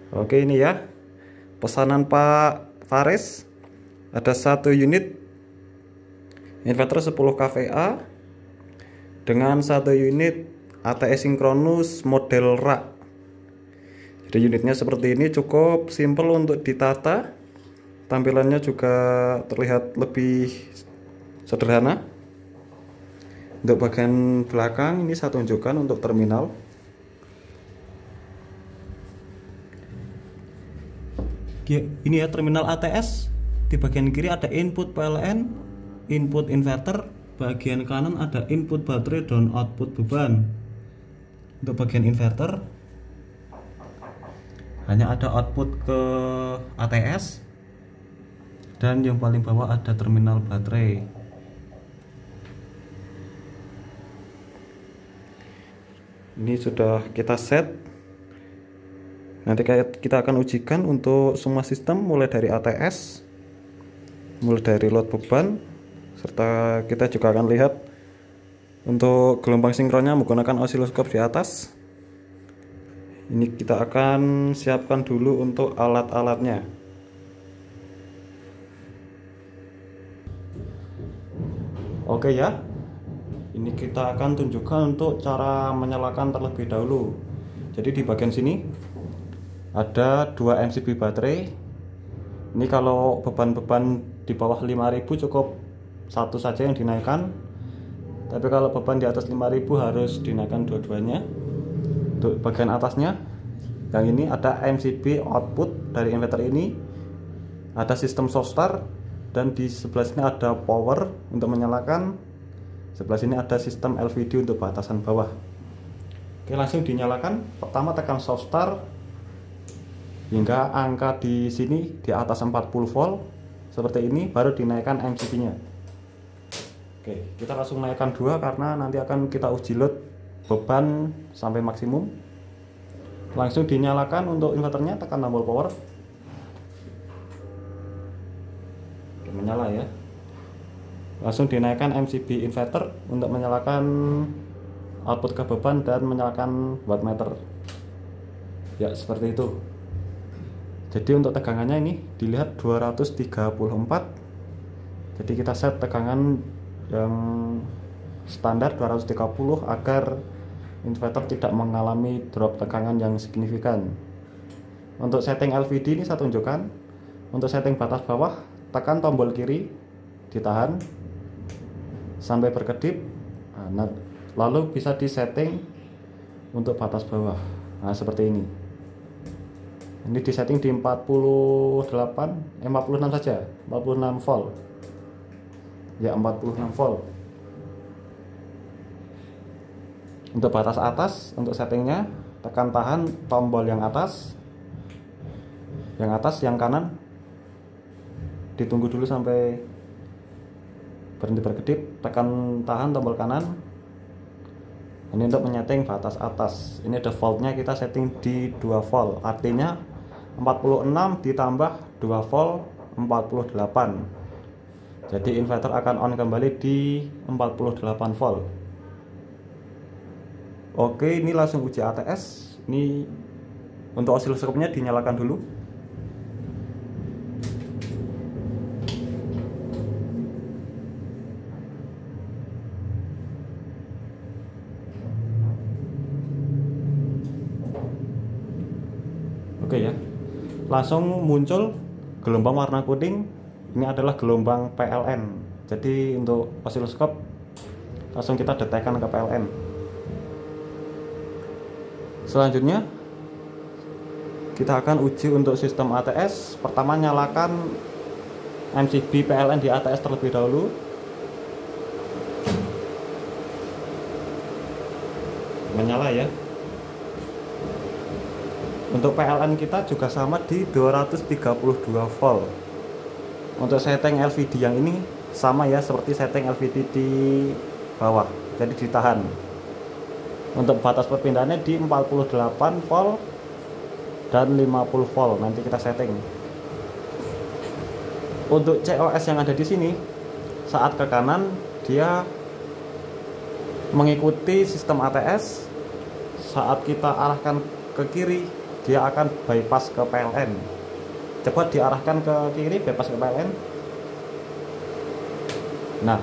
Oke, ini ya pesanan Pak Faris. Ada satu unit inverter 10 kVA dengan satu unit ATS sinkronus model rak. Jadi unitnya seperti ini, cukup simple untuk ditata. Tampilannya juga terlihat lebih sederhana. Untuk bagian belakang ini saya tunjukkan untuk terminal. Ini ya terminal ATS. Di bagian kiri ada input PLN, input inverter. Bagian kanan ada input baterai dan output beban. Untuk bagian inverter hanya ada output ke ATS, dan yang paling bawah ada terminal baterai. Ini sudah kita set. Nanti kita akan ujikan untuk semua sistem, mulai dari ATS, mulai dari load beban, serta kita juga akan lihat untuk gelombang sinkronnya menggunakan osiloskop di atas. Ini kita akan siapkan dulu untuk alat-alatnya. Oke ya, ini kita akan tunjukkan untuk cara menyalakan terlebih dahulu. Jadi di bagian sini ada 2 MCB baterai. Ini kalau beban-beban di bawah 5000 cukup satu saja yang dinaikkan, tapi kalau beban di atas 5000 harus dinaikkan dua-duanya. Untuk bagian atasnya yang ini ada MCB output dari inverter ini, ada sistem soft start, dan di sebelah sini ada power untuk menyalakan. Sebelah sini ada sistem LVD untuk batasan bawah. Oke, langsung dinyalakan. Pertama tekan soft start hingga angka di sini di atas 40 volt seperti ini, baru dinaikkan MCB nya. Oke, kita langsung naikkan 2 karena nanti akan kita uji load beban sampai maksimum. Langsung dinyalakan untuk inverternya, tekan tombol power. Oke, menyala ya. Langsung dinaikkan MCB inverter untuk menyalakan output ke beban dan menyalakan wattmeter. Ya, seperti itu. Jadi untuk tegangannya ini dilihat 234. Jadi kita set tegangan yang standar 230 agar inverter tidak mengalami drop tegangan yang signifikan. Untuk setting LVD ini saya tunjukkan. Untuk setting batas bawah, tekan tombol kiri, ditahan sampai berkedip. Nah, lalu bisa disetting untuk batas bawah. Nah, seperti ini. Ini disetting di 46 saja, 46 volt. Ya, 46 volt. Untuk batas atas, untuk settingnya tekan tahan tombol yang atas. Yang kanan ditunggu dulu sampai berhenti berkedip, tekan tahan tombol kanan. Ini untuk menyeting batas atas. Ini ada voltnya, kita setting di 2 volt. Artinya 46 ditambah 2 volt 48. Jadi inverter akan on kembali di 48 volt. Oke, ini langsung uji ATS. Ini untuk osiloskopnya dinyalakan dulu. Oke ya, langsung muncul gelombang warna kuning. Ini adalah gelombang PLN. Jadi untuk osiloskop langsung kita detekkan ke PLN. Selanjutnya kita akan uji untuk sistem ATS. Pertama nyalakan MCB PLN di ATS terlebih dahulu. Menyala ya. Untuk PLN kita juga sama di 232 volt. Untuk setting LVD yang ini sama ya seperti setting LVD di bawah, jadi ditahan. Untuk batas perpindahannya di 48 volt dan 50 volt, nanti kita setting. Untuk COS yang ada di sini, saat ke kanan dia mengikuti sistem ATS. Saat kita arahkan ke kiri dia akan bypass ke PLN. Coba diarahkan ke kiri, bypass ke PLN. Nah,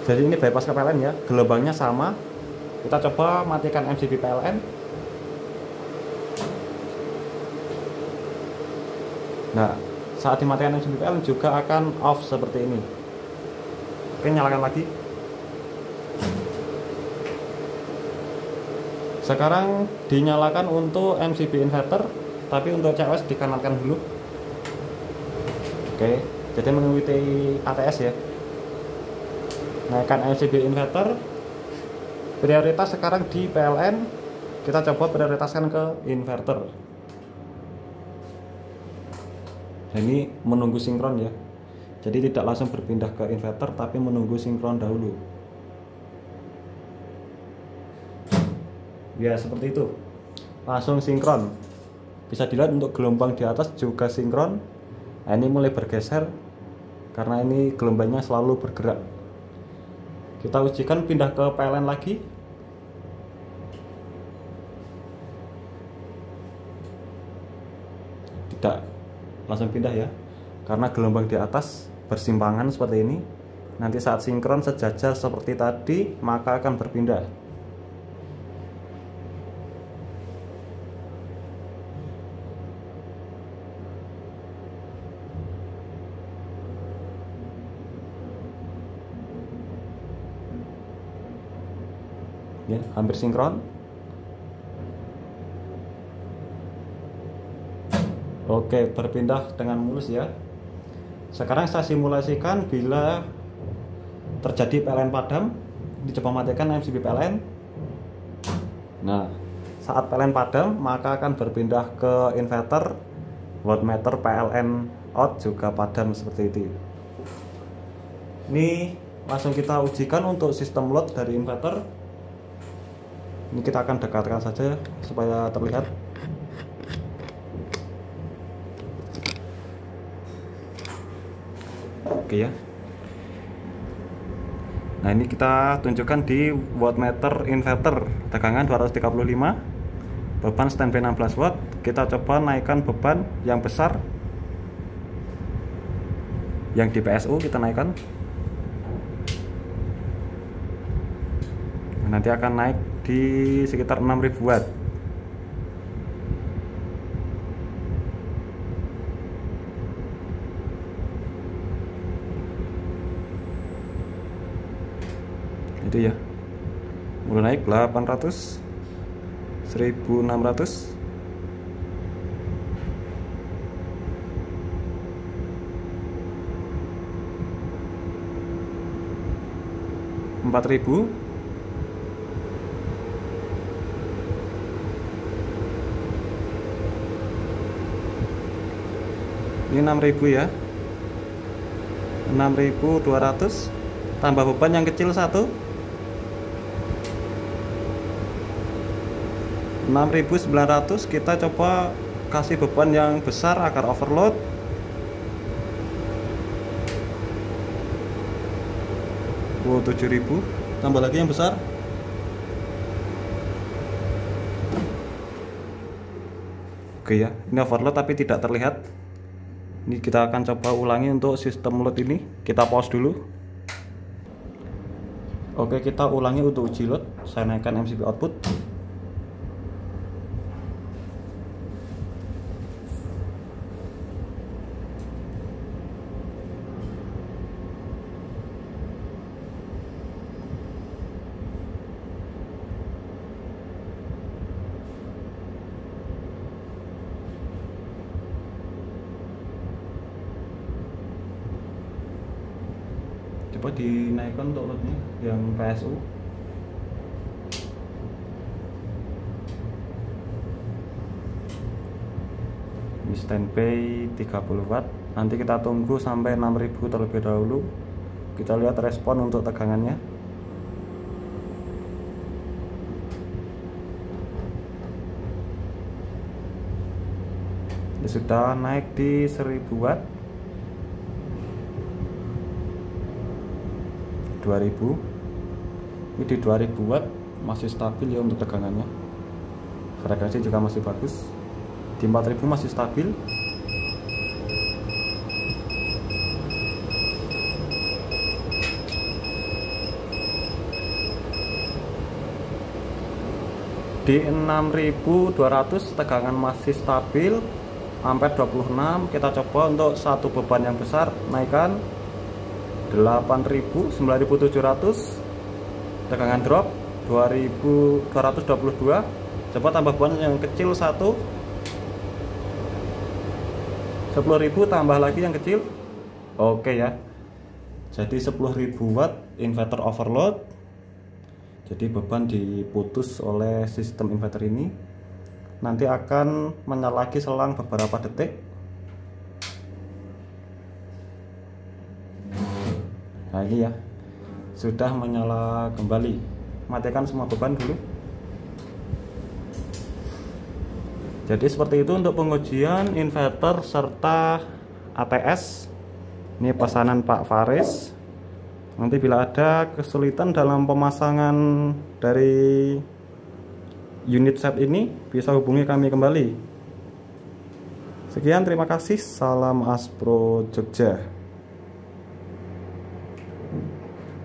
jadi ini bypass ke PLN ya, gelombangnya sama. Kita coba matikan MCB PLN. Nah, saat dimatikan MCB PLN juga akan off seperti ini. Oke, nyalakan lagi. Sekarang dinyalakan untuk MCB inverter, tapi untuk COS dikanalkan dulu. Oke, jadi mengikuti ATS ya. Naikkan MCB inverter. Prioritas sekarang di PLN. Kita coba prioritaskan ke inverter. Ini menunggu sinkron ya. Jadi tidak langsung berpindah ke inverter, tapi menunggu sinkron dahulu. Ya seperti itu, langsung sinkron. Bisa dilihat untuk gelombang di atas juga sinkron. Nah, ini mulai bergeser karena ini gelombangnya selalu bergerak. Kita ujikan pindah ke PLN lagi. Tidak langsung pindah ya, karena gelombang di atas bersimpangan seperti ini. Nanti saat sinkron sejajar seperti tadi, maka akan berpindah. Ya, hampir sinkron. Oke, berpindah dengan mulus ya. Sekarang saya simulasikan bila terjadi PLN padam. Dicoba matikan MCB PLN. Nah, saat PLN padam maka akan berpindah ke inverter. Voltmeter PLN out juga padam seperti itu. Ini langsung kita ujikan untuk sistem load dari inverter. Ini kita akan dekatkan saja supaya terlihat. Oke ya. Nah, ini kita tunjukkan di wattmeter inverter, tegangan 235, beban standby 16 watt. Kita coba naikkan beban yang besar, yang di PSU kita naikkan. Nanti akan naik di sekitar 6000 watt. Itu ya, mulai naik 800, 1600, 4000, ini 6000 ya, 6200, tambah beban yang kecil satu, 6900. Kita coba kasih beban yang besar agar overload. Wow, 7000, tambah lagi yang besar. Oke ya, ini overload tapi tidak terlihat. Ini kita akan coba ulangi untuk sistem load ini. Kita pause dulu. Oke, kita ulangi untuk uji load. Saya naikkan MCB output. Coba dinaikkan untuk loadnya yang PSU. Ini standby 30 watt. Nanti kita tunggu sampai 6000 terlebih dahulu. Kita lihat respon untuk tegangannya. Ini sudah naik di 1000 watt. 2000. Ini di 2000 watt masih stabil ya untuk tegangannya. frekuensi juga masih bagus, di 4000 masih stabil. Di 6200 tegangan masih stabil, ampere 26. Kita coba untuk satu beban yang besar, naikkan 8000, 9700, tegangan drop 2222. Coba tambah beban yang kecil satu, 10.000, tambah lagi yang kecil. Oke ya, jadi 10.000 watt inverter overload. Jadi beban diputus oleh sistem inverter ini. Nanti akan menyala lagi selang beberapa detik. Nah ini ya, sudah menyala kembali. Matikan semua beban dulu. Jadi seperti itu untuk pengujian inverter serta ATS. Ini pesanan Pak Faris. Nanti bila ada kesulitan dalam pemasangan dari unit set ini, bisa hubungi kami kembali. Sekian, terima kasih. Salam Aspro Jogja.